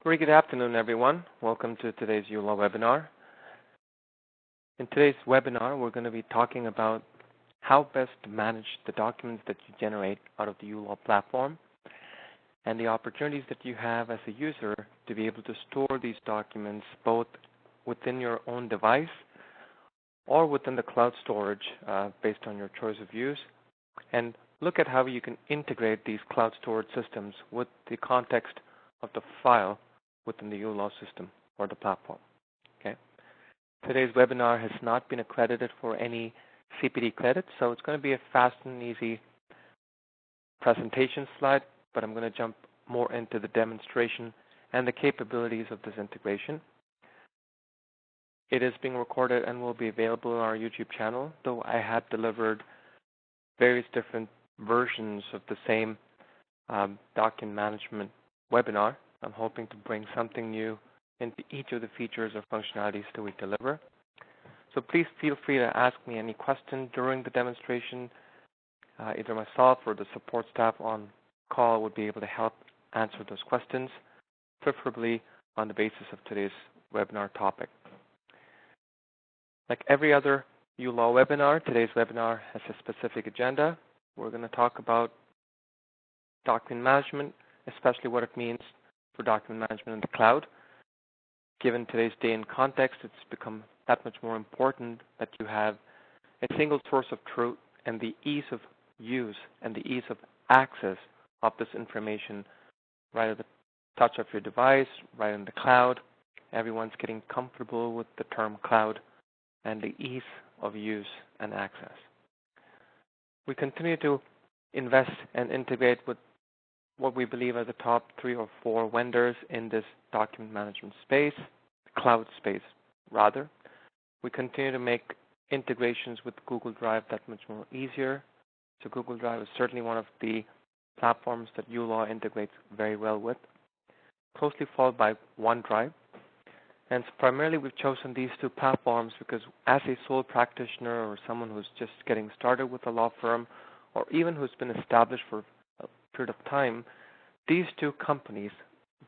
Very good afternoon, everyone. Welcome to today's uLaw webinar. In today's webinar, we're going to be talking about how best to manage the documents that you generate out of the uLaw platform and the opportunities that you have as a user to be able to store these documents both within your own device or within the cloud storage based on your choice of use, and look at how you can integrate these cloud storage systems with the context of the file within the uLaw system or the platform. Okay. Today's webinar has not been accredited for any CPD credits, so it's going to be a fast and easy presentation slide, but I'm going to jump more into the demonstration and the capabilities of this integration. It is being recorded and will be available on our YouTube channel, though I have delivered various different versions of the same document management webinar. I'm hoping to bring something new into each of the features or functionalities that we deliver. So please feel free to ask me any questions during the demonstration. Either myself or the support staff on call would be able to help answer those questions, preferably on the basis of today's webinar topic. Like every other uLaw webinar, today's webinar has a specific agenda. We're going to talk about document management, especially what it means for document management in the cloud. Given today's day and context, it's become that much more important that you have a single source of truth and the ease of use and the ease of access of this information right at the touch of your device, right in the cloud. Everyone's getting comfortable with the term cloud and the ease of use and access. We continue to invest and integrate with what we believe are the top 3 or 4 vendors in this document management space, cloud space rather. We continue to make integrations with Google Drive that much more easier. So Google Drive is certainly one of the platforms that uLaw integrates very well with, closely followed by OneDrive. And primarily we've chosen these 2 platforms because as a sole practitioner or someone who's just getting started with a law firm or even who's been established for a period of time, these 2 companies,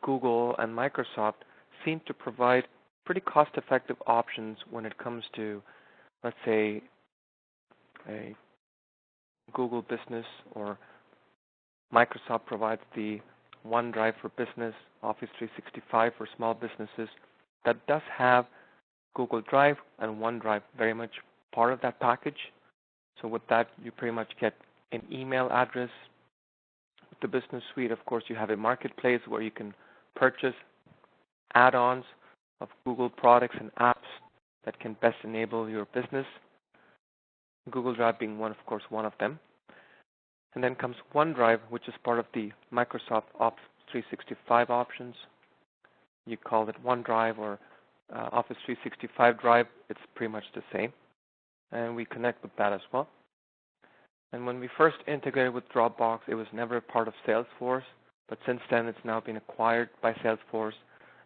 Google and Microsoft, seem to provide pretty cost-effective options when it comes to, let's say, a Google Business, or Microsoft provides the OneDrive for business, Office 365 for small businesses. That does have Google Drive and OneDrive very much part of that package. So with that, you pretty much get an email address. With the Business Suite, of course, you have a marketplace where you can purchase add-ons of Google products and apps that can best enable your business. Google Drive being one of them. And then comes OneDrive, which is part of the Microsoft Office 365 options. You call it OneDrive or Office 365 Drive, it's pretty much the same. And we connect with that as well. And when we first integrated with Dropbox, it was never a part of Salesforce, but since then it's now been acquired by Salesforce,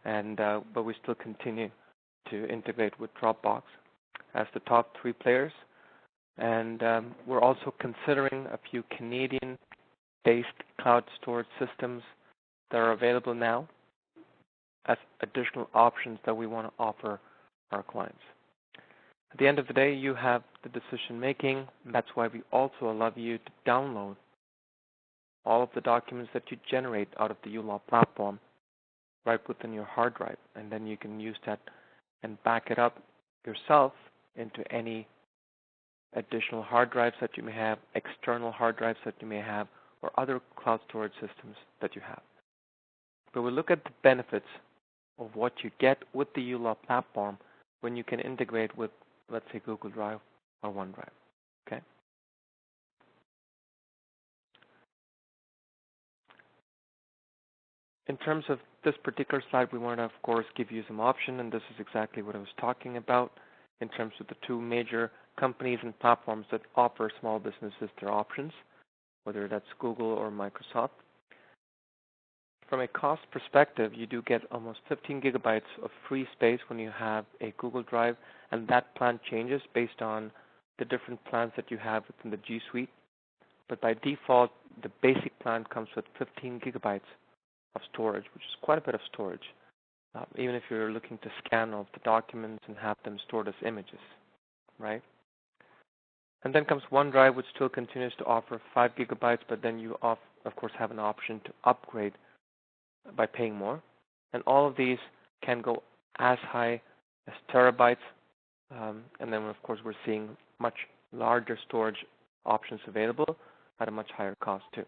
and but we still continue to integrate with Dropbox as the top 3 players. And we're also considering a few Canadian-based cloud storage systems that are available now as additional options that we want to offer our clients. At the end of the day, you have the decision making. That's why we also allow you to download all of the documents that you generate out of the uLaw platform right within your hard drive. And then you can use that and back it up yourself into any additional hard drives that you may have, external hard drives that you may have, or other cloud storage systems that you have. But we'll look at the benefits of what you get with the uLaw platform when you can integrate with, let's say, Google Drive or OneDrive. Okay. In terms of this particular slide, we want to, of course, give you some option, and this is exactly what I was talking about in terms of the 2 major companies and platforms that offer small businesses their options, whether that's Google or Microsoft. From a cost perspective, you do get almost 15 gigabytes of free space when you have a Google Drive, and that plan changes based on the different plans that you have within the G Suite. But by default, the basic plan comes with 15 gigabytes of storage, which is quite a bit of storage. even if you're looking to scan all the documents and have them stored as images, right? And then comes OneDrive, which still continues to offer 5 gigabytes, but then you, of course, have an option to upgrade by paying more. And all of these can go as high as terabytes. And then, of course, we're seeing much larger storage options available at a much higher cost, too.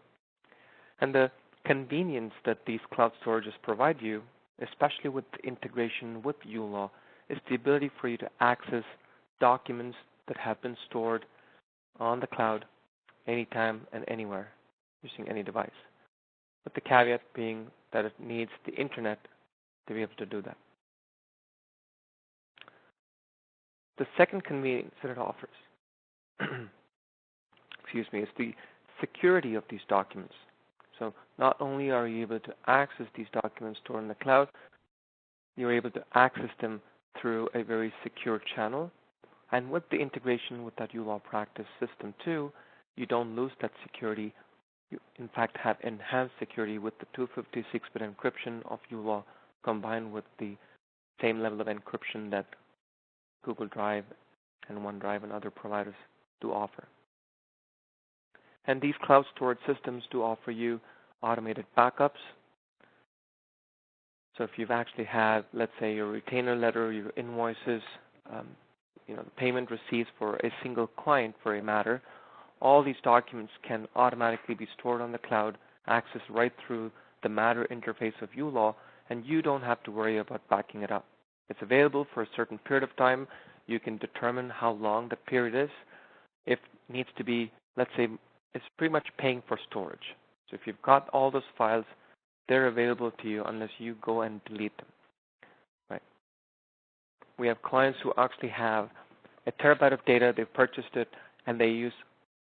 And the convenience that these cloud storages provide you, especially with the integration with uLaw, is the ability for you to access documents that have been stored on the cloud anytime and anywhere using any device, with the caveat being that it needs the internet to be able to do that. The second convenience that it offers is the security of these documents. So not only are you able to access these documents stored in the cloud, you're able to access them through a very secure channel. And with the integration with that uLawPractice system too, you don't lose that security. You, in fact, have enhanced security with the 256-bit encryption of uLaw combined with the same level of encryption that Google Drive and OneDrive and other providers do offer. And these cloud storage systems do offer you automated backups. So if you've actually had, let's say, your retainer letter, your invoices, the payment receipts for a single client for a matter, all these documents can automatically be stored on the cloud, accessed right through the matter interface of uLaw, and you don't have to worry about backing it up. It's available for a certain period of time. You can determine how long the period is. If it needs to be, let's say, it's pretty much paying for storage. So if you've got all those files, they're available to you unless you go and delete them. Right? We have clients who actually have a terabyte of data, they've purchased it, and they use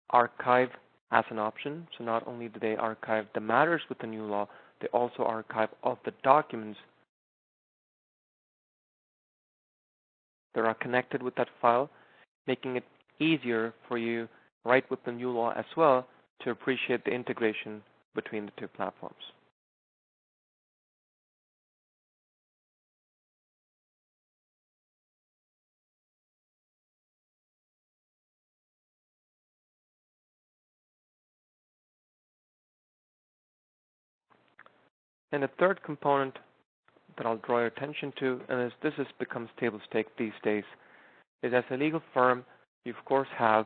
archive as an option. So not only do they archive the matters within uLaw, they also archive all the documents that are connected with that file, making it easier for you right within uLaw as well to appreciate the integration between the two platforms. And the third component that I'll draw your attention to, and as this has become table stake these days, is as a legal firm, you of course have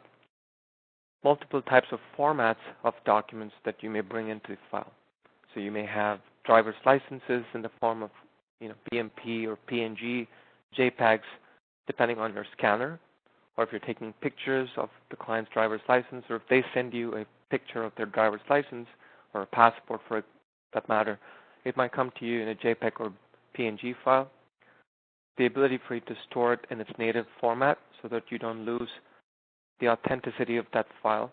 multiple types of formats of documents that you may bring into the file. So you may have driver's licenses in the form of BMP or PNG, JPEGs, depending on your scanner, or if you're taking pictures of the client's driver's license, or if they send you a picture of their driver's license or a passport for that matter, it might come to you in a JPEG or PNG file. The ability for you to store it in its native format so that you don't lose the authenticity of that file.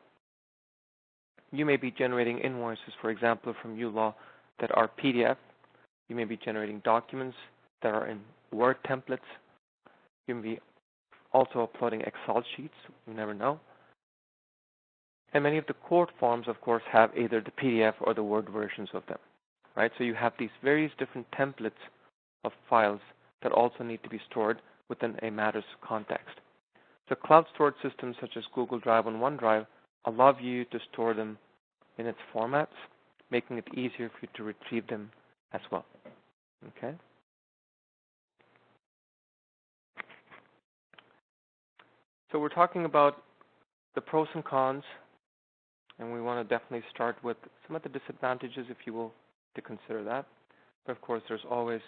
You may be generating invoices, for example, from uLaw that are PDF. You may be generating documents that are in Word templates. You may be also uploading Excel sheets. You never know. And many of the court forms, of course, have either the PDF or the Word versions of them, right? So you have these various different templates of files that also need to be stored within a matter's context. So cloud storage systems such as Google Drive and OneDrive allow you to store them in its formats, making it easier for you to retrieve them as well. Okay? So we're talking about the pros and cons, and we want to definitely start with some of the disadvantages, if you will, to consider that. But of course, there's always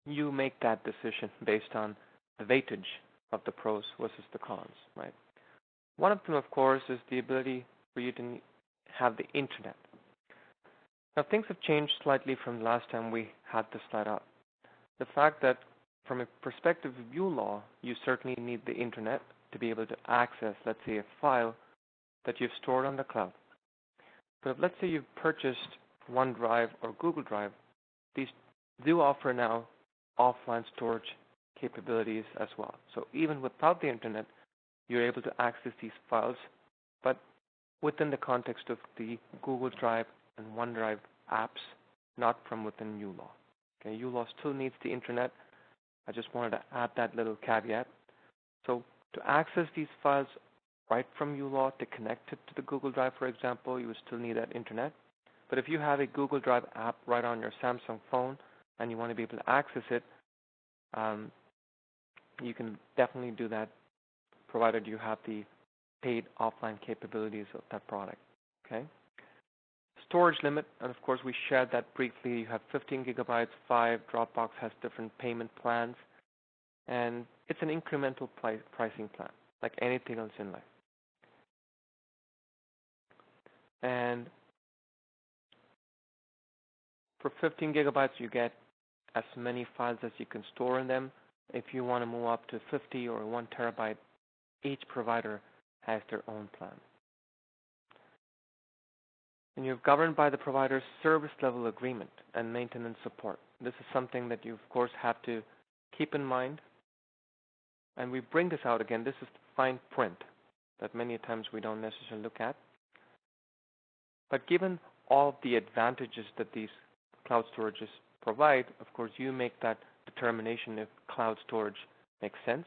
you make that decision based on the weightage of the pros versus the cons, right? One of them, of course, is the ability for you to have the internet. Now, things have changed slightly from the last time we had this slide up. The fact that from a perspective of uLaw, you certainly need the internet to be able to access, let's say, a file that you've stored on the cloud. But if, let's say, you've purchased OneDrive or Google Drive, these do offer now offline storage capabilities as well. So even without the internet, you're able to access these files, but within the context of the Google Drive and OneDrive apps not from within uLaw. Okay, uLaw still needs the internet. I just wanted to add that little caveat. So to access these files right from uLaw, to connect it to the Google Drive, for example, you would still need that internet. But if you have a Google Drive app right on your Samsung phone and you want to be able to access it, you can definitely do that, provided you have the paid offline capabilities of that product. Okay. Storage limit, and of course we shared that briefly. You have 15 gigabytes, 5. Dropbox has different payment plans, and it's an incremental pricing plan, like anything else in life. And for 15 gigabytes, you get as many files as you can store in them. If you want to move up to 50 or 1 terabyte, each provider has their own plan. And you're governed by the provider's service level agreement and maintenance support. This is something that you, of course, have to keep in mind. And we bring this out again. This is the fine print that many times we don't necessarily look at. But given all the advantages that these cloud storages provide, of course, you make that determination if cloud storage makes sense.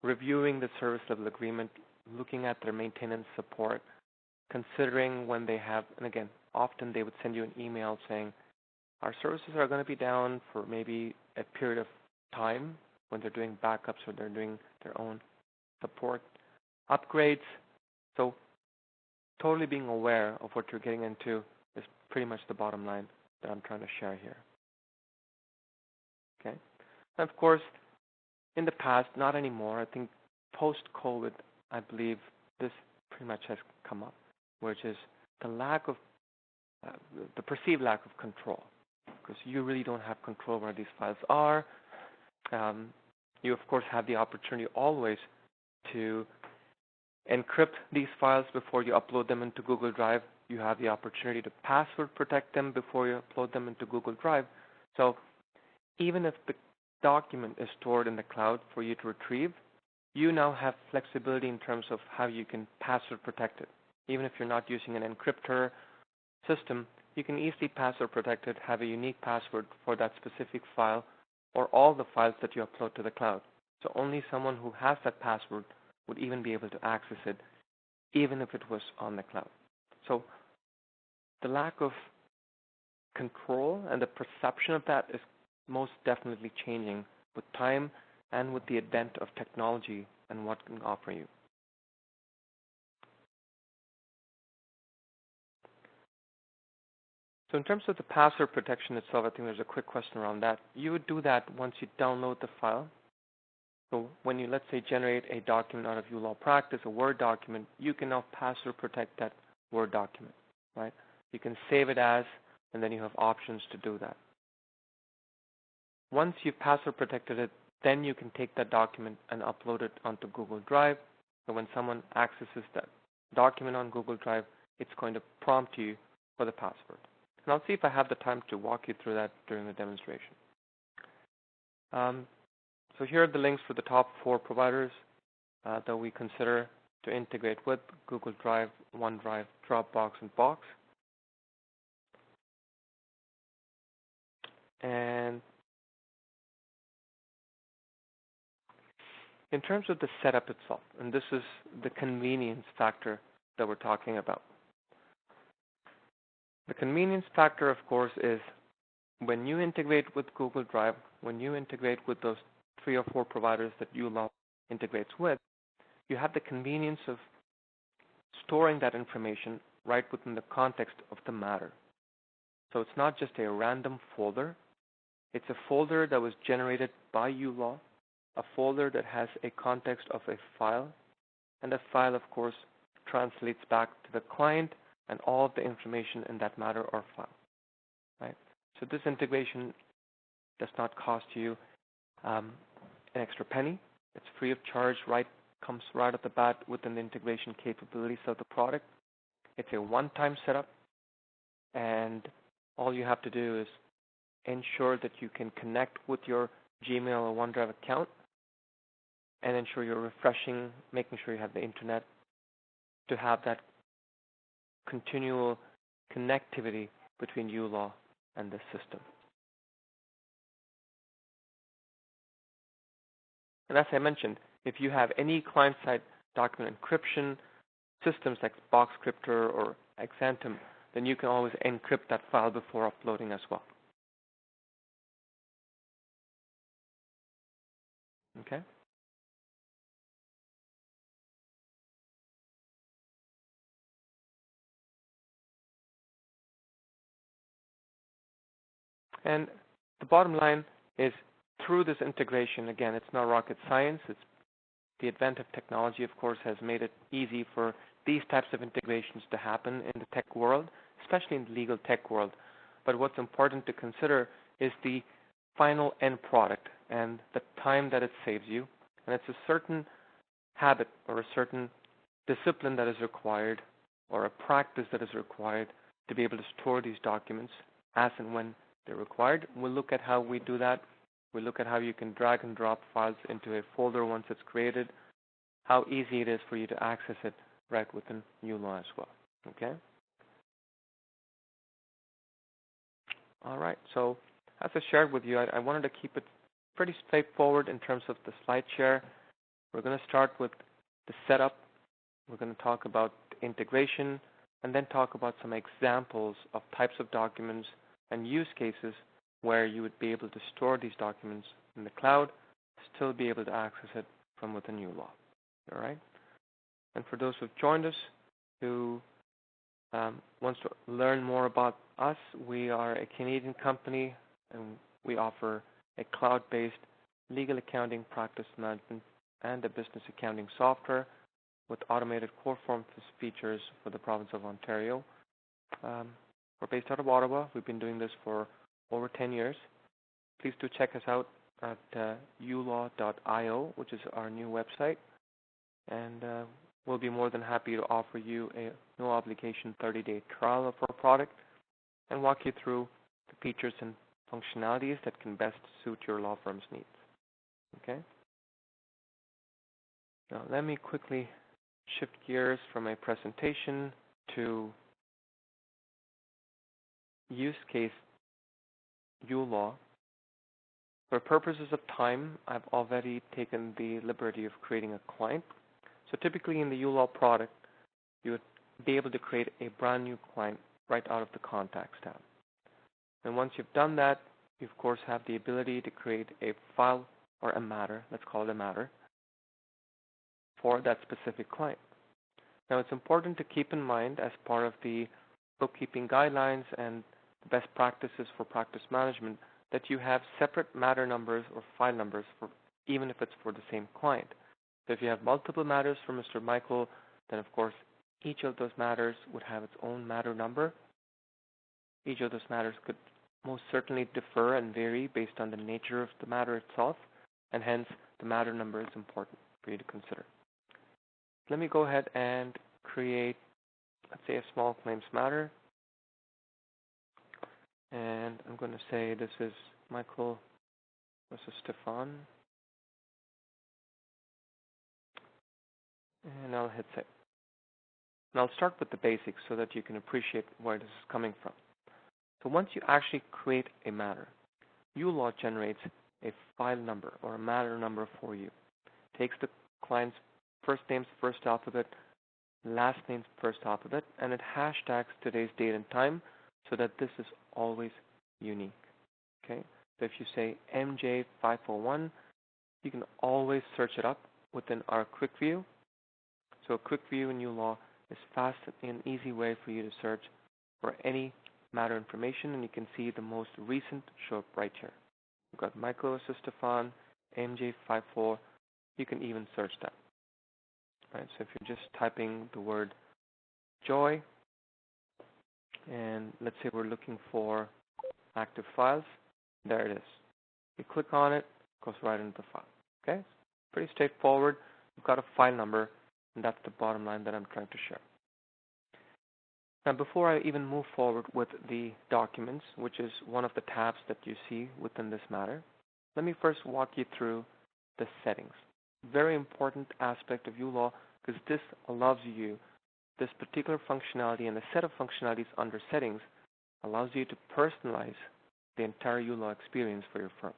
Reviewing the service level agreement, looking at their maintenance support, considering when they have, and again, often they would send you an email saying, our services are going to be down for maybe a period of time when they're doing backups or they're doing their own support upgrades. So totally being aware of what you're getting into is pretty much the bottom line that I'm trying to share here. Okay. And of course, in the past, not anymore, I think post-COVID, I believe this pretty much has come up, which is the lack of, the perceived lack of control, because you really don't have control where these files are. You, of course, have the opportunity always to encrypt these files before you upload them into Google Drive. You have the opportunity to password protect them before you upload them into Google Drive. So even if the document is stored in the cloud for you to retrieve, you now have flexibility in terms of how you can password protect it. Even if you're not using an encryptor system, you can easily password protect it, have a unique password for that specific file or all the files that you upload to the cloud. So only someone who has that password would even be able to access it, even if it was on the cloud. So the lack of control and the perception of that is most definitely changing with time and with the advent of technology and what can offer you. So in terms of the password protection itself, I think there's a quick question around that. You would do that once you download the file. So when you, let's say, generate a document out of uLawPractice, a Word document, you can now password protect that Word document, right? You can save it as, and then you have options to do that. Once you've password protected it, then you can take that document and upload it onto Google Drive. So when someone accesses that document on Google Drive, it's going to prompt you for the password. And I'll see if I have the time to walk you through that during the demonstration. So here are the links for the top 4 providers that we consider to integrate with: Google Drive, OneDrive, Dropbox, and Box. And in terms of the setup itself, and this is the convenience factor that we're talking about. The convenience factor, of course, is when you integrate with Google Drive, when you integrate with those 3 or 4 providers that uLaw integrates with, you have the convenience of storing that information right within the context of the matter. So it's not just a random folder. It's a folder that was generated by uLaw, a folder that has a context of a file, and the file, of course, translates back to the client and all of the information in that matter or file, right? So this integration does not cost you an extra penny. It's free of charge, comes right at the bat within the integration capabilities of the product. It's a one-time setup, and all you have to do is ensure that you can connect with your Gmail or OneDrive account and ensure you're refreshing, making sure you have the internet to have that continual connectivity between uLaw and the system. And as I mentioned, if you have any client-side document encryption systems like BoxCryptor or Xantum, then you can always encrypt that file before uploading as well. Okay? And the bottom line is, through this integration, again, it's not rocket science. It's the advent of technology, of course, has made it easy for these types of integrations to happen in the tech world, especially in the legal tech world. But what's important to consider is the final end product and the time that it saves you. And it's a certain habit or a certain discipline that is required, or a practice that is required to be able to store these documents as and when they're required. We'll look at how we do that. We'll look at how you can drag and drop files into a folder once it's created, how easy it is for you to access it right within uLaw as well. Okay? All right. So as I shared with you, I wanted to keep it pretty straightforward in terms of the slide share. We're going to start with the setup. We're going to talk about the integration, and then talk about some examples of types of documents and use cases where you would be able to store these documents in the cloud, still be able to access it from within uLaw. All right? And for those who've joined us, who wants to learn more about us, we are a Canadian company, and we offer a cloud-based legal accounting practice management and a business accounting software with automated core form features for the province of Ontario. We're based out of Ottawa. We've been doing this for over 10 years. Please do check us out at uLaw.io, which is our new website. And we'll be more than happy to offer you a no-obligation 30-day trial of our product and walk you through the features and functionalities that can best suit your law firm's needs. Okay? Now, let me quickly shift gears from my presentation to use case uLaw. For purposes of time, I've already taken the liberty of creating a client. So typically in the uLaw product, you would be able to create a brand new client right out of the Contacts tab. And once you've done that, you of course have the ability to create a file or a matter, let's call it a matter, for that specific client. Now it's important to keep in mind, as part of the bookkeeping guidelines and the best practices for practice management, that you have separate matter numbers or file numbers for even if it's for the same client. So if you have multiple matters for Mr. Michael, then of course each of those matters would have its own matter number. Each of those matters could most certainly differ and vary based on the nature of the matter itself, and hence the matter number is important for you to consider. Let me go ahead and create, let's say, a small claims matter. And I'm going to say this is Michael, this is Stefan. And I'll hit save. And I'll start with the basics so that you can appreciate where this is coming from. So once you actually create a matter, uLaw generates a file number or a matter number for you. Takes the client's first name's first alphabet, last name's first alphabet, and it hashtags today's date and time so that this is always unique. Okay? So if you say MJ541, you can always search it up within our quick view. So a quick view in uLaw is fast and easy way for you to search for any matter information, and you can see the most recent show up right here. We've got Michael versus Stefan, MJ54. You can even search that. Right, so if you're just typing the word joy, and let's say we're looking for active files, there it is. You click on it, it goes right into the file. Okay? Pretty straightforward. We've got a file number, and that's the bottom line that I'm trying to share. Now, before I even move forward with the documents, which is one of the tabs that you see within this matter, let me first walk you through the settings. Very important aspect of uLaw, because this allows you this particular functionality and a set of functionalities under settings allows you to personalize the entire uLaw experience for your firm.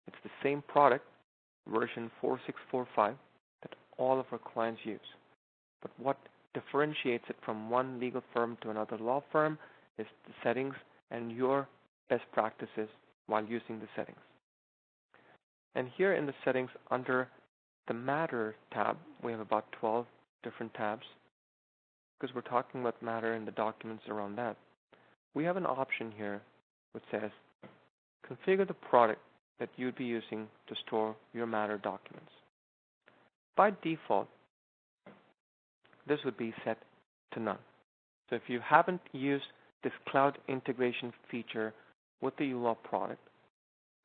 It's the same product, version 4645, that all of our clients use. But what differentiates it from one legal firm to another law firm is the settings and your best practices while using the settings. And here in the settings under the Matter tab, we have about 12 different tabs because we're talking about matter and the documents around that. We have an option here which says configure the product that you'd be using to store your Matter documents. By default, this would be set to none. So if you haven't used this cloud integration feature with the uLaw product,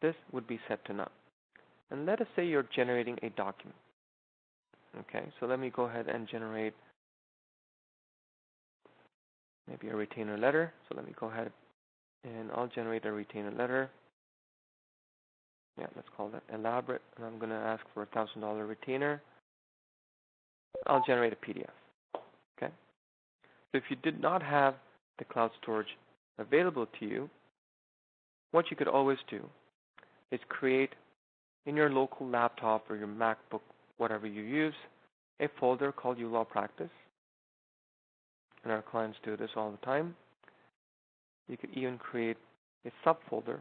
this would be set to none. And let us say you're generating a document. Okay, so let me go ahead and generate maybe a retainer letter. So let me go ahead and I'll generate a retainer letter. Yeah, let's call that elaborate. And I'm going to ask for a $1,000 retainer. I'll generate a PDF. Okay. So if you did not have the cloud storage available to you, what you could always do is create in your local laptop or your MacBook, whatever you use, a folder called uLawPractice. And our clients do this all the time. You could even create a subfolder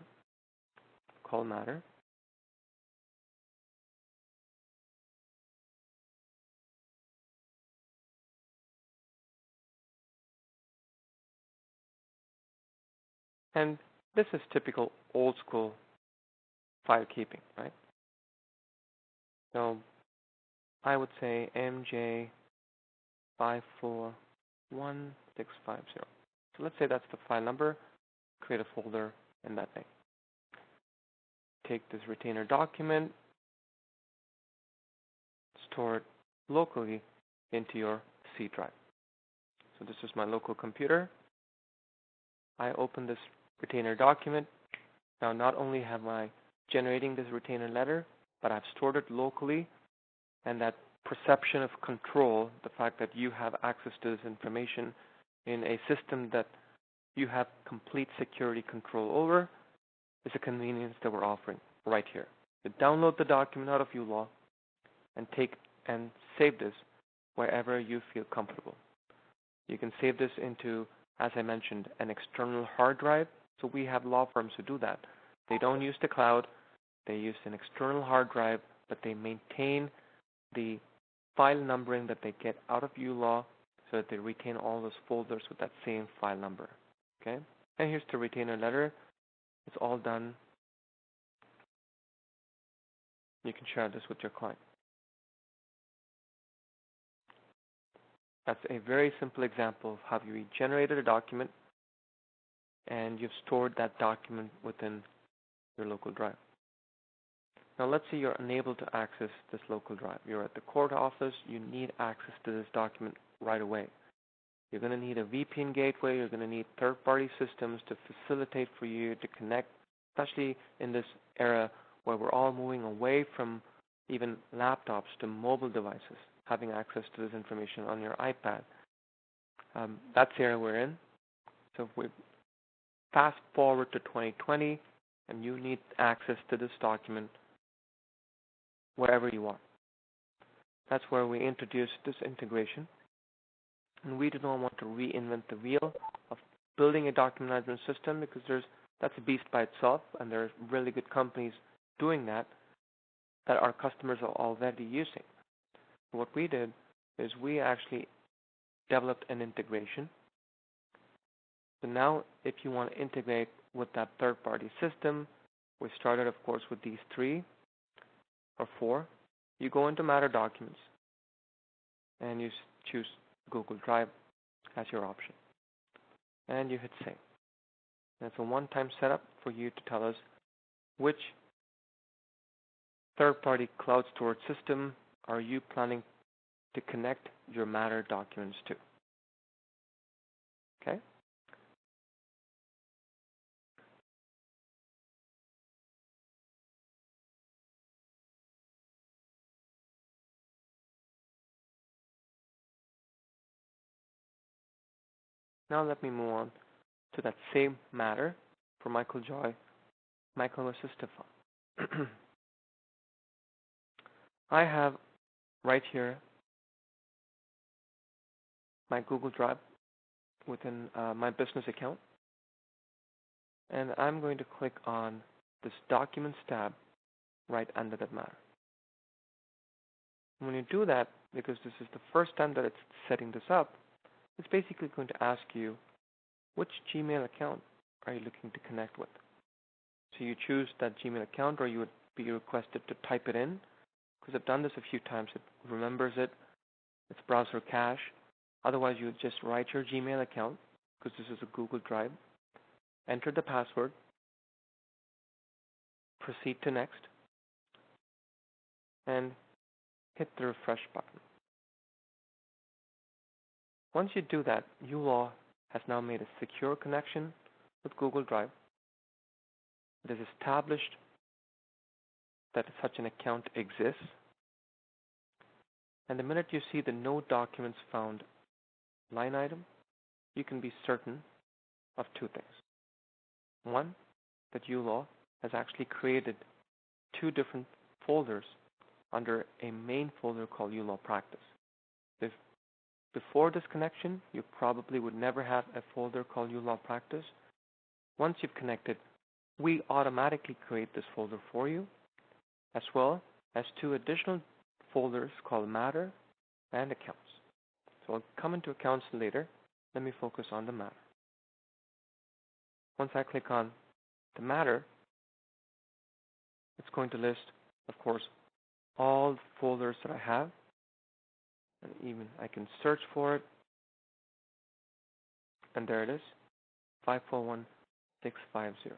called Matter. And this is typical old school file keeping, right? So I would say MJ541650. So let's say that's the file number. Create a folder in that name. Take this retainer document, store it locally into your C drive. So this is my local computer. I open this retainer document. Now not only am I generating this retainer letter, but I've stored it locally, and that perception of control, the fact that you have access to this information in a system that you have complete security control over, is a convenience that we're offering right here. So download the document out of uLaw and take and save this wherever you feel comfortable. You can save this into, as I mentioned, an external hard drive. So we have law firms who do that. They don't use the cloud. They use an external hard drive, but they maintain the file numbering that they get out of uLaw so that they retain all those folders with that same file number. Okay? And here's the retainer letter. It's all done. You can share this with your client. That's a very simple example of how you generated a document and you've stored that document within your local drive. Now let's say you're unable to access this local drive. You're at the court office. You need access to this document right away. You're going to need a VPN gateway. You're going to need third-party systems to facilitate for you to connect, especially in this era where we're all moving away from even laptops to mobile devices, having access to this information on your iPad. That's the era we're in. So if we fast forward to 2020 and you need access to this document wherever you are. That's where we introduce this integration. And we do not want to reinvent the wheel of building a document management system because that's a beast by itself, and there are really good companies doing that our customers are already using. What we did is we actually developed an integration. So now if you want to integrate with that third-party system, we started, of course, with these 3 or 4. You go into Matter Documents, and you choose Google Drive as your option. And you hit Save. That's a one-time setup for you to tell us which third-party cloud storage system are you planning to connect your Matter documents to. Okay? Now let me move on to that same matter for Michael Joy, Michael versus Stefan. I have right here my Google Drive within my business account, and I'm going to click on this Documents tab right under that matter. When you do that, because this is the first time that it's setting this up, it's basically going to ask you which Gmail account are you looking to connect with. So you choose that Gmail account, or you would be requested to type it in, because I've done this a few times. It remembers it. It's browser cache. Otherwise, you would just write your Gmail account, because this is a Google Drive, enter the password, proceed to next, and hit the refresh button. Once you do that, uLaw has now made a secure connection with Google Drive. It is established that such an account exists. And the minute you see the No Documents Found line item, you can be certain of two things. One, that uLaw has actually created two different folders under a main folder called uLawPractice. If before this connection, you probably would never have a folder called uLawPractice. Once you've connected, we automatically create this folder for you, as well as two additional folders called Matter and Accounts. So I'll come into Accounts later. Let me focus on the Matter. Once I click on the Matter, it's going to list, of course, all the folders that I have, and even I can search for it, and there it is, 541650.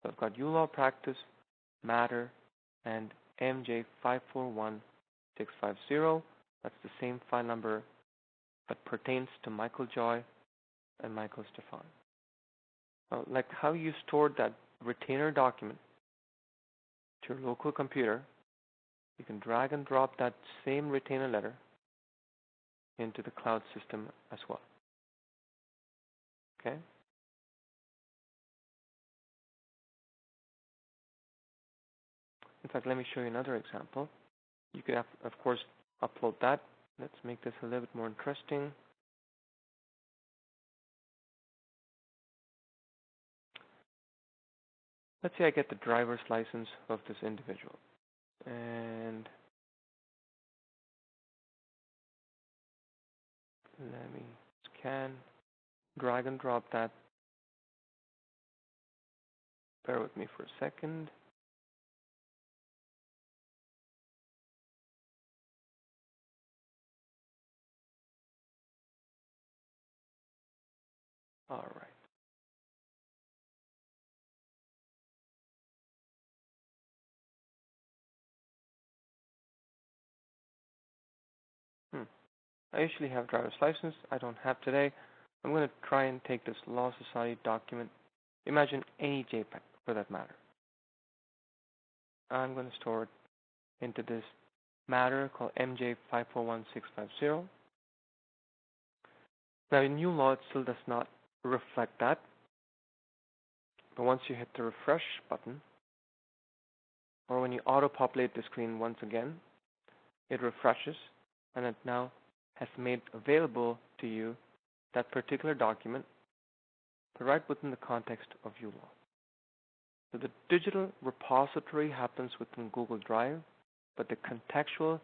So I've got uLawPractice, Matter, and MJ541650. That's the same file number that pertains to Michael Joy and Michael Stefan. Now, like how you stored that retainer document to your local computer, you can drag and drop that same retainer letter into the cloud system as well. Okay? In fact, let me show you another example. You could, of course, upload that. Let's make this a little bit more interesting. Let's say I get the driver's license of this individual. And let me scan, drag and drop that. Bear with me for a second. All right. I usually have driver's license. I don't have today. I'm going to try and take this Law Society document. Imagine any JPEG for that matter. I'm going to store it into this matter called MJ541650. Now in uLaw, it still does not reflect that. But once you hit the refresh button, or when you auto-populate the screen once again, it refreshes, and it now has made available to you that particular document, but right within the context of uLaw. So the digital repository happens within Google Drive, but the contextual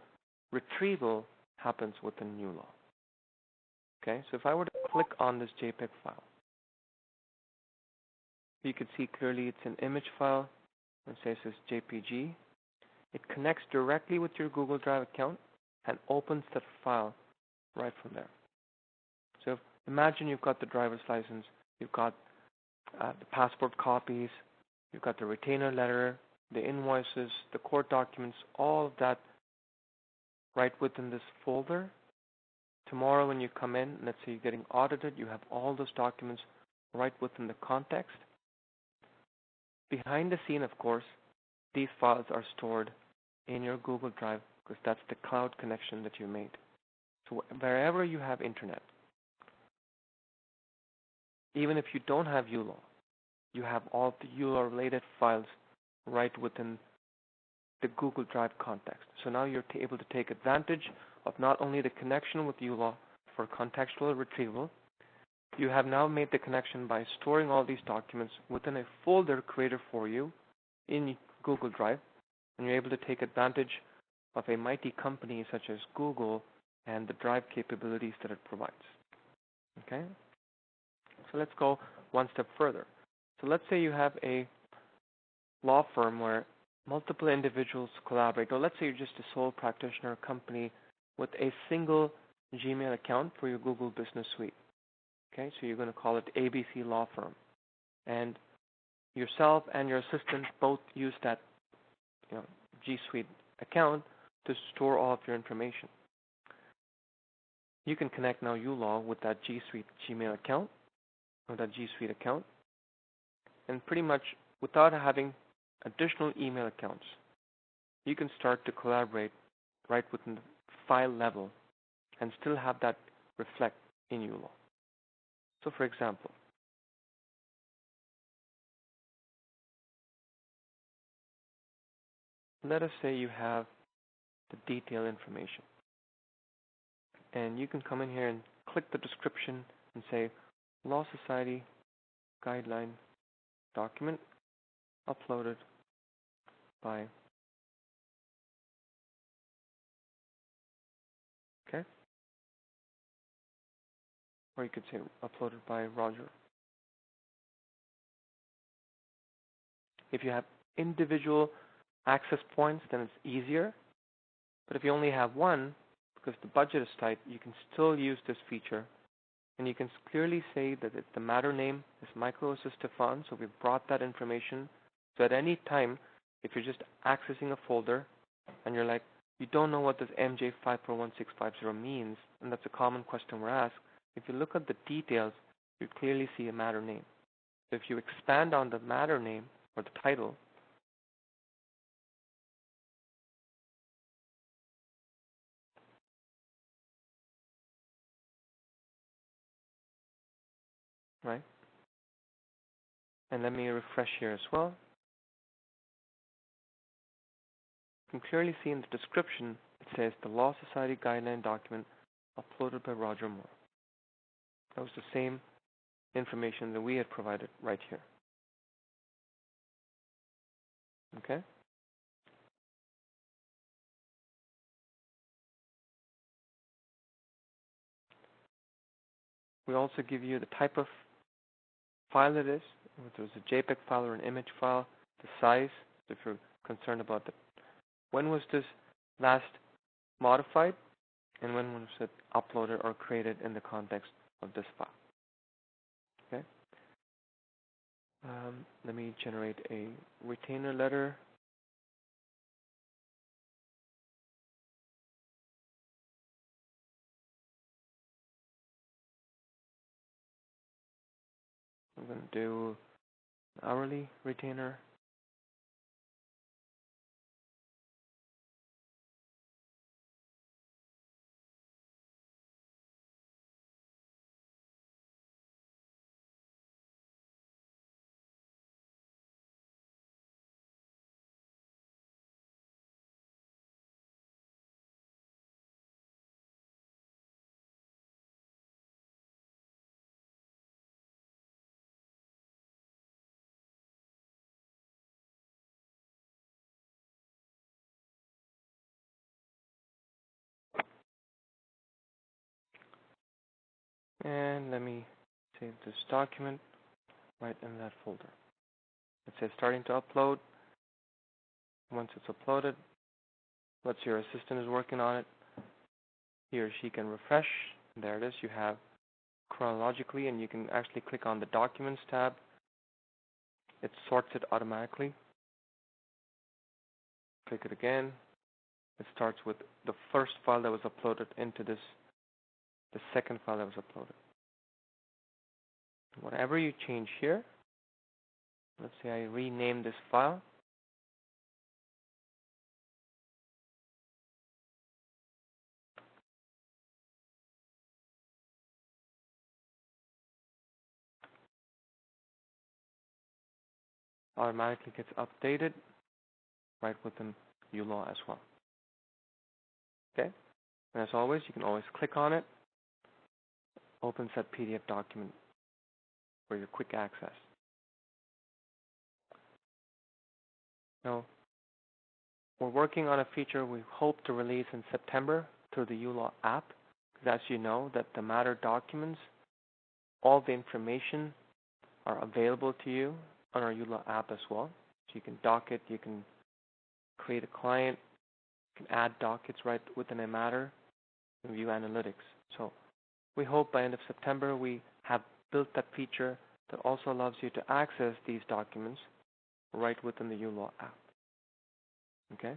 retrieval happens within uLaw. Okay, so if I were to click on this JPEG file, you can see clearly it's an image file, and it says it's JPG. It connects directly with your Google Drive account and opens that file right from there. So imagine you've got the driver's license, you've got the passport copies, you've got the retainer letter, the invoices, the court documents, all of that right within this folder. Tomorrow when you come in, let's say you're getting audited, you have all those documents right within the context. Behind the scene, of course, these files are stored in your Google Drive because that's the cloud connection that you made. So wherever you have internet, Even if you don't have uLaw, you have all the uLaw related files right within the Google Drive context. So now you're able to take advantage of not only the connection with uLaw for contextual retrieval, you have now made the connection by storing all these documents within a folder created for you in Google Drive, and you're able to take advantage of a mighty company such as Google and the Drive capabilities that it provides. Okay? So let's go one step further. So let's say you have a law firm where multiple individuals collaborate, or let's say you're just a sole practitioner company with a single Gmail account for your Google Business Suite. Okay, so you're going to call it ABC Law Firm, and yourself and your assistant both use that G Suite account to store all of your information. You can connect now uLaw with that G Suite Gmail account or that G Suite account, and pretty much without having additional email accounts, you can start to collaborate right within the file level and still have that reflect in uLaw. So for example, let us say you have the detailed information, and you can come in here and click the description and say Law Society Guideline document uploaded by, okay? Or you could say uploaded by Roger. If you have individual access points, then it's easier. But if you only have one, because the budget is tight, you can still use this feature. And you can clearly say that the matter name is Michael Stefan, so we've brought that information. So at any time, if you're just accessing a folder and you're like, you don't know what this MJ541650 means, and that's a common question we're asked, if you look at the details, you clearly see a matter name. So if you expand on the matter name or the title, right? And let me refresh here as well. You can clearly see in the description, it says the Law Society Guideline document uploaded by Roger Moore. That was the same information that we had provided right here. Okay? We also give you the type of file it is, whether it's a JPEG file or an image file, the size, if you're concerned about that. When was this last modified, and when was it uploaded or created in the context of this file? Okay. Let me generate a retainer letter. I'm going to do an hourly retainer. And let me save this document right in that folder. It says starting to upload. Once it's uploaded, let's say your assistant is working on it. He or she can refresh. There it is. You have chronologically, and you can actually click on the Documents tab. It sorts it automatically. Click it again. It starts with the first file that was uploaded into this, the second file that was uploaded. Whatever you change here, let's say I rename this file. automatically gets updated right within uLaw as well. Okay? And as always, you can always click on it, opens that PDF document for your quick access. Now, we're working on a feature we hope to release in September through the uLaw app, because as you know, that the Matter documents, all the information are available to you on our uLaw app as well. So you can dock it, you can create a client, you can add dockets right within a Matter, and view analytics. So we hope by end of September we have built that feature that also allows you to access these documents right within the uLaw app. Okay?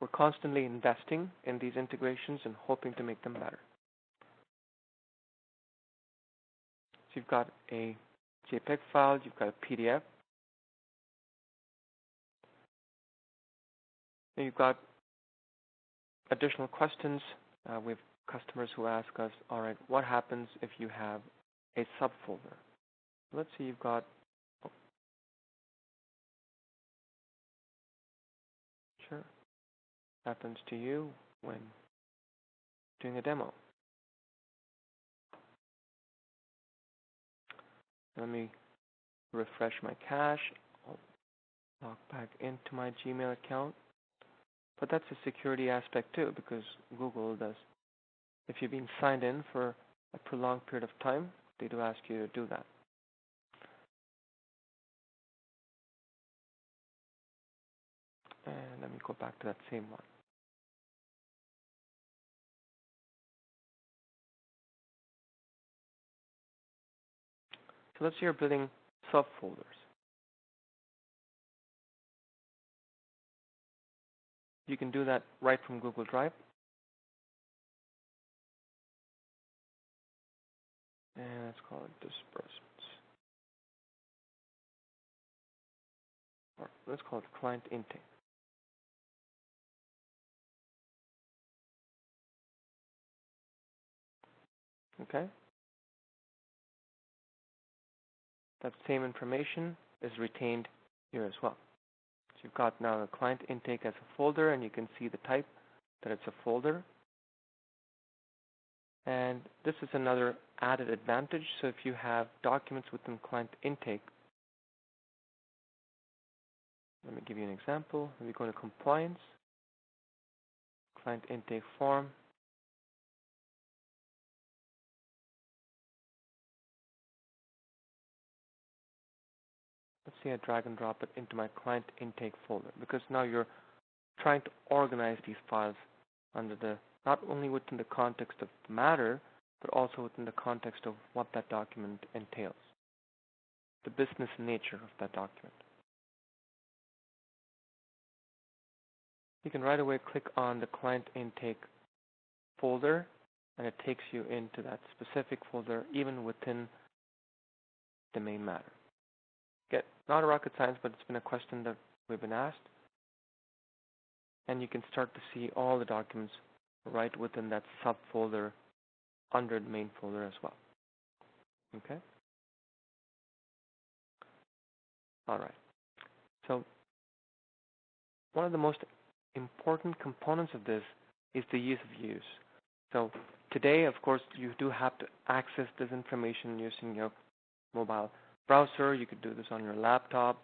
We're constantly investing in these integrations and hoping to make them better. So you've got a JPEG file, you've got a PDF, and you've got additional questions. We have customers who ask us, all right, what happens if you have a subfolder? Let's say you've got, sure, happens to you when doing a demo. Let me refresh my cache. I'll log back into my Gmail account. But that's a security aspect too, because Google does. If you've been signed in for a prolonged period of time, they do ask you to do that. And let me go back to that same one. So let's say you're building subfolders. You can do that right from Google Drive. And let's call it disbursements. Or let's call it client intake. Okay? That same information is retained here as well. So you've got now a client intake as a folder, and you can see the type that it's a folder. And this is another added advantage. So if you have documents within client intake, let me give you an example. Let me go to compliance, client intake form. Let's say I drag and drop it into my client intake folder, because now you're trying to organize these files under the, not only within the context of the matter, but also within the context of what that document entails, the business nature of that document. You can right away click on the client intake folder, and it takes you into that specific folder, even within the main matter. Again, not a rocket science, but it's been a question that we've been asked. And you can start to see all the documents right within that subfolder under the main folder as well. Okay? All right. So one of the most important components of this is the ease of use. So today, of course, you do have to access this information using your mobile browser. You could do this on your laptop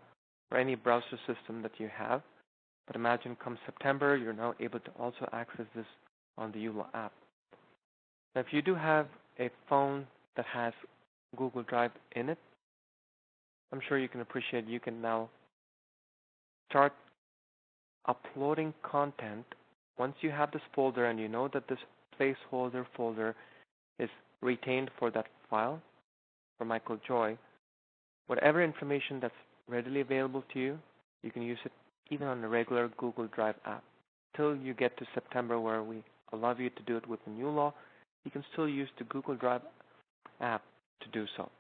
or any browser system that you have. But imagine come September, you're now able to also access this on the uLaw app. Now, if you do have a phone that has Google Drive in it, I'm sure you can appreciate you can now start uploading content. Once you have this folder and you know that this placeholder folder is retained for that file, for Michael Joy, whatever information that's readily available to you, you can use it even on the regular Google Drive app. Till you get to September, where we allow you to do it with the uLaw, you can still use the Google Drive app to do so.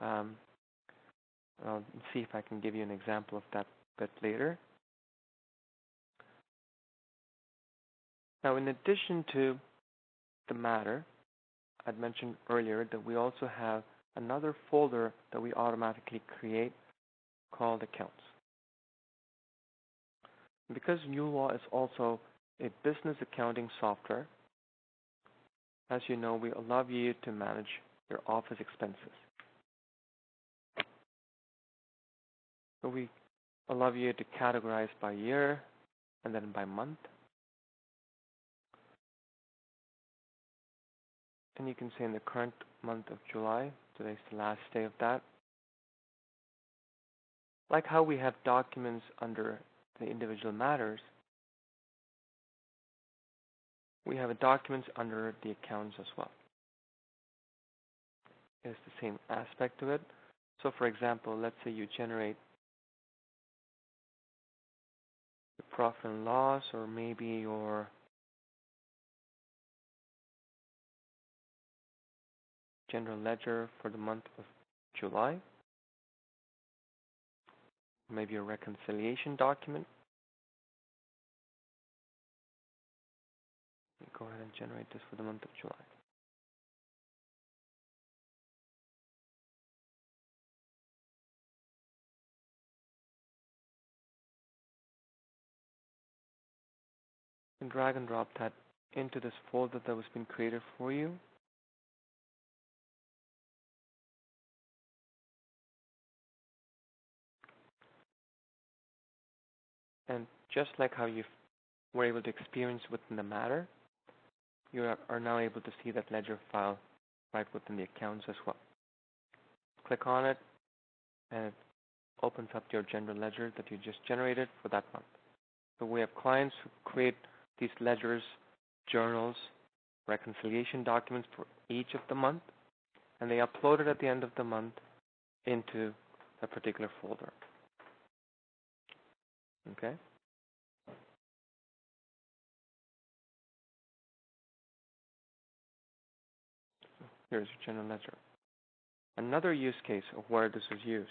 I'll see if I can give you an example of that a bit later. Now, in addition to the matter, I'd mentioned earlier that we also have another folder that we automatically create called accounts. Because uLaw is also a business accounting software, as you know, we allow you to manage your office expenses. So we allow you to categorize by year and then by month. And you can say in the current month of July, today's the last day of that. Like how we have documents under the individual matters, we have documents under the accounts as well. It's the same aspect to it. So for example, let's say you generate your profit and loss, or maybe your general ledger for the month of July, maybe a reconciliation document. Go ahead and generate this for the month of July. And drag and drop that into this folder that was been created for you. And just like how you were able to experience within the matter, you are now able to see that ledger file right within the accounts as well. Click on it, and it opens up your general ledger that you just generated for that month. So we have clients who create these ledgers, journals, reconciliation documents for each of the month, and they upload it at the end of the month into a particular folder. Okay? Here's your general ledger. Another use case of where this is used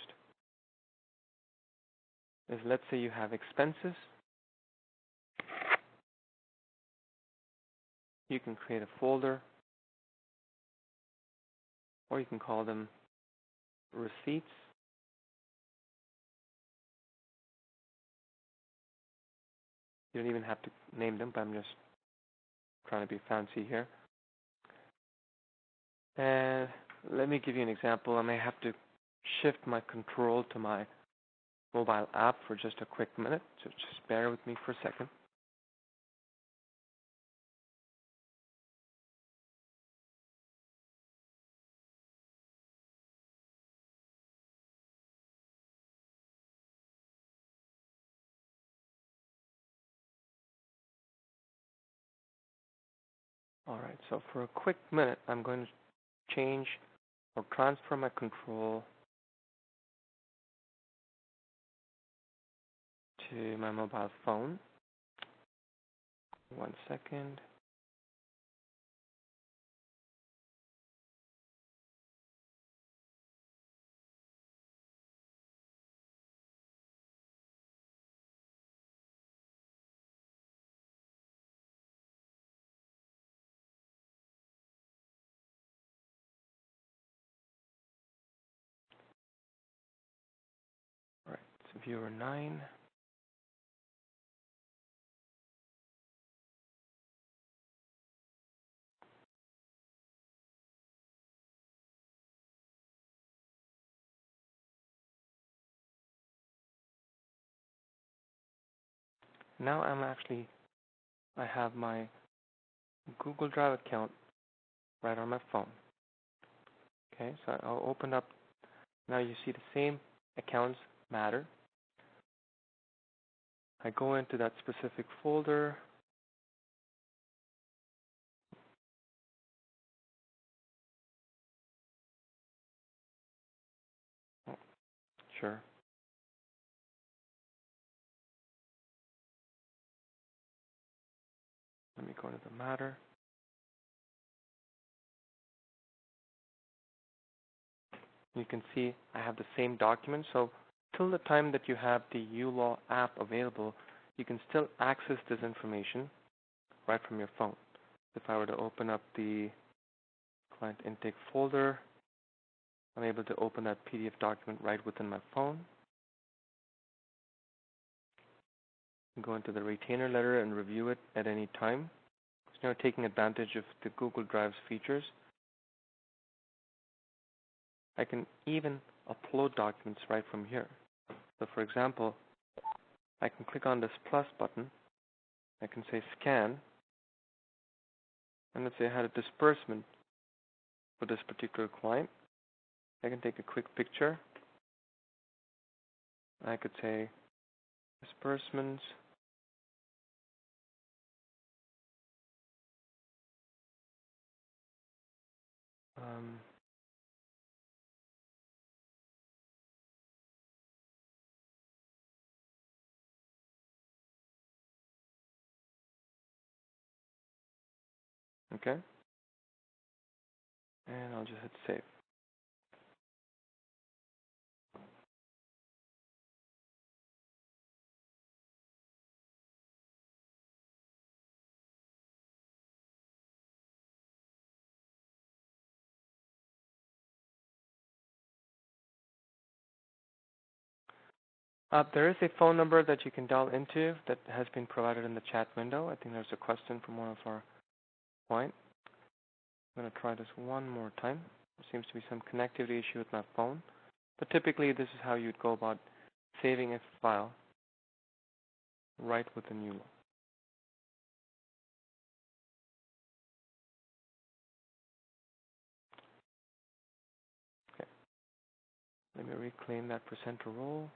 is, let's say you have expenses. You can create a folder, or you can call them receipts. You don't even have to name them, but I'm just trying to be fancy here. And let me give you an example. I may have to shift my control to my mobile app for just a quick minute, so just bear with me for a second. All right, so for a quick minute, I'm going to change or transfer my control to my mobile phone. 1 second. All right, so viewer 9. Now I have my Google Drive account right on my phone. Okay, so I'll open up. Now you see the same accounts matter. I go into that specific folder. Oh, sure. Let me go to the matter. You can see I have the same document. So till the time that you have the uLaw app available, you can still access this information right from your phone. If I were to open up the client intake folder, I'm able to open that PDF document right within my phone. Go into the retainer letter and review it at any time. So now taking advantage of the Google Drive's features. I can even upload documents right from here. So for example, I can click on this plus button. I can say scan. And let's say I had a disbursement for this particular client. I can take a quick picture. I could say disbursements. Okay. And I'll just hit save. There is a phone number that you can dial into that has been provided in the chat window. I think there's a question from one of our clients. I'm going to try this one more time. There seems to be some connectivity issue with my phone. But typically, this is how you'd go about saving a file right within uLaw. Okay. Let me reclaim that presenter role.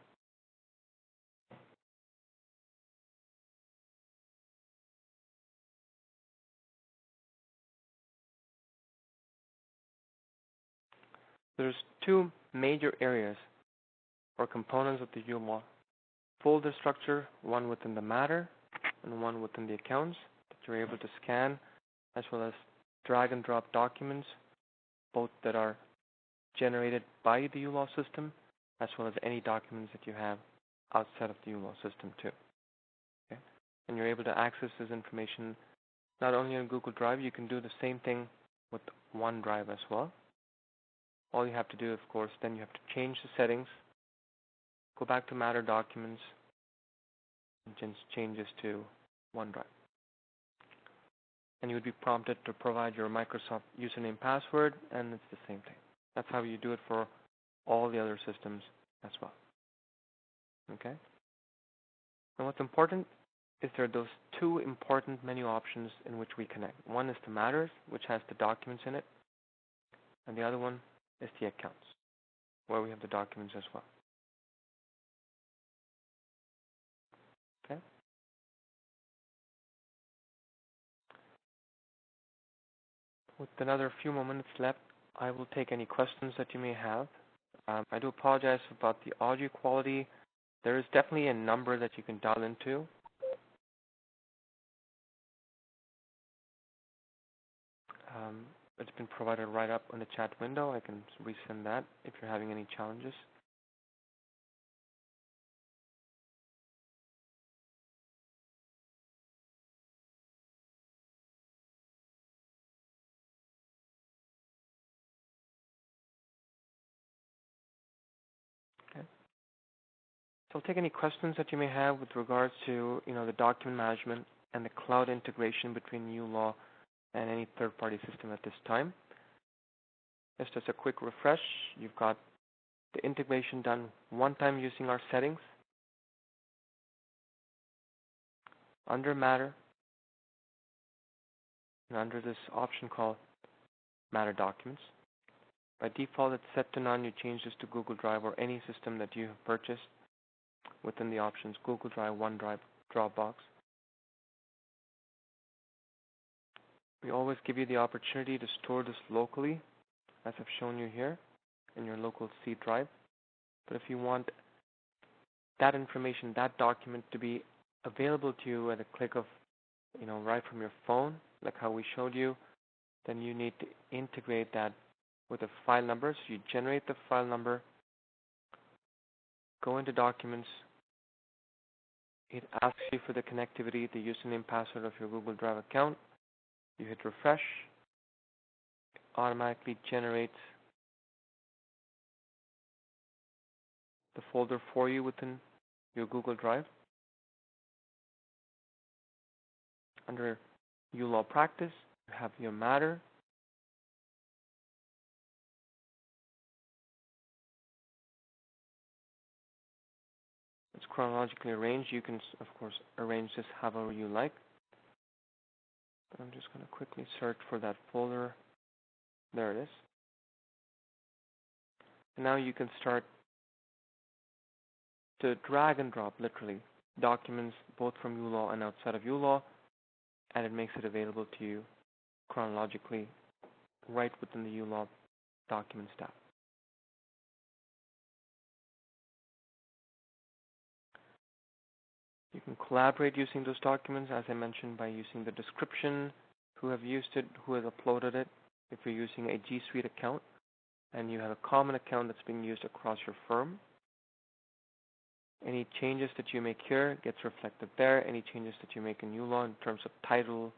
There's two major areas or components of the uLaw folder structure, one within the matter and one within the accounts that you're able to scan, as well as drag and drop documents, both that are generated by the uLaw system, as well as any documents that you have outside of the uLaw system too. Okay? And you're able to access this information not only on Google Drive, you can do the same thing with OneDrive as well. All you have to do, of course, then you have to change the settings, go back to Matter Documents, and change this to OneDrive. And you would be prompted to provide your Microsoft username password, and it's the same thing. That's how you do it for all the other systems as well. Okay? And what's important is there are those two important menu options in which we connect. One is the Matters, which has the documents in it, and the other one is the Accounts, where we have the documents as well. Okay? With another few moments left, I will take any questions that you may have. I do apologize about the audio quality. There is definitely a number that you can dial into. It's been provided right up on the chat window. I can resend that if you're having any challenges. Okay. So I'll take any questions that you may have with regards to the document management and the cloud integration between uLaw and any third-party system at this time. Just as a quick refresh, you've got the integration done one time using our settings. Under Matter, and under this option called Matter Documents. By default, it's set to none. You change this to Google Drive or any system that you have purchased within the options Google Drive, OneDrive, Dropbox. We always give you the opportunity to store this locally, as I've shown you here, in your local C drive. But if you want that information, that document to be available to you at a click of, right from your phone, like how we showed you, then you need to integrate that with a file number. So you generate the file number, go into Documents. It asks you for the connectivity, the username, password of your Google Drive account. You hit refresh. It automatically generates the folder for you within your Google Drive. Under uLawPractice, you have your matter. It's chronologically arranged. You can, of course, arrange this however you like. I'm just going to quickly search for that folder. There it is. And now you can start to drag and drop, literally, documents both from uLaw and outside of uLaw, and it makes it available to you chronologically right within the uLaw Documents tab. You can collaborate using those documents, as I mentioned, by using the description, who have used it, who has uploaded it. If you're using a G Suite account and you have a common account that's being used across your firm, any changes that you make here gets reflected there. Any changes that you make in uLaw in terms of title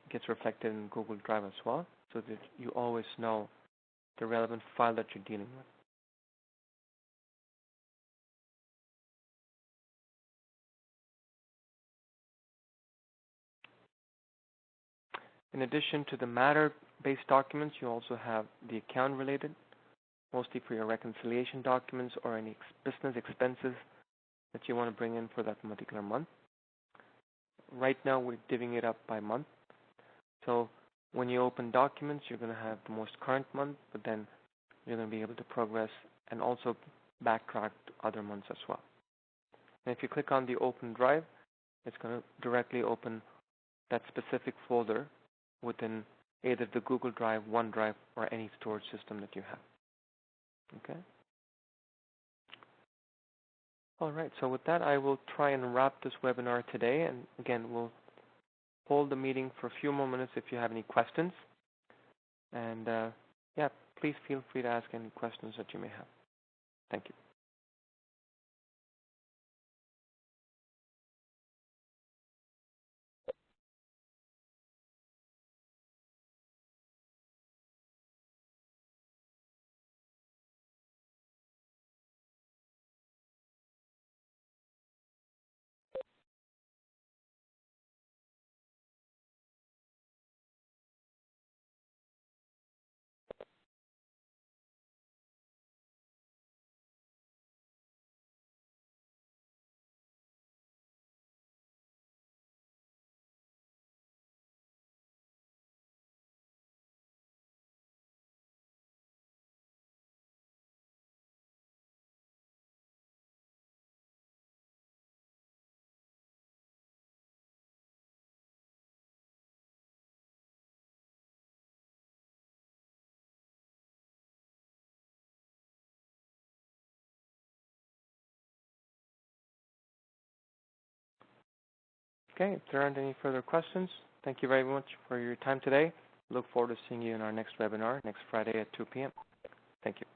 gets reflected in Google Drive as well, so that you always know the relevant file that you're dealing with. In addition to the matter-based documents, you also have the account-related, mostly for your reconciliation documents or any business expenses that you want to bring in for that particular month. Right now, we're divvying it up by month. So when you open documents, you're going to have the most current month, but then you're going to be able to progress and also backtrack to other months as well. And if you click on the Open Drive, it's going to directly open that specific folder within either the Google Drive, OneDrive, or any storage system that you have. Okay? All right, so with that, I will try and wrap this webinar today. And again, we'll hold the meeting for a few more minutes if you have any questions. And yeah, please feel free to ask any questions that you may have. Thank you. Okay, if there aren't any further questions, thank you very much for your time today. Look forward to seeing you in our next webinar next Friday at 2 p.m. Thank you.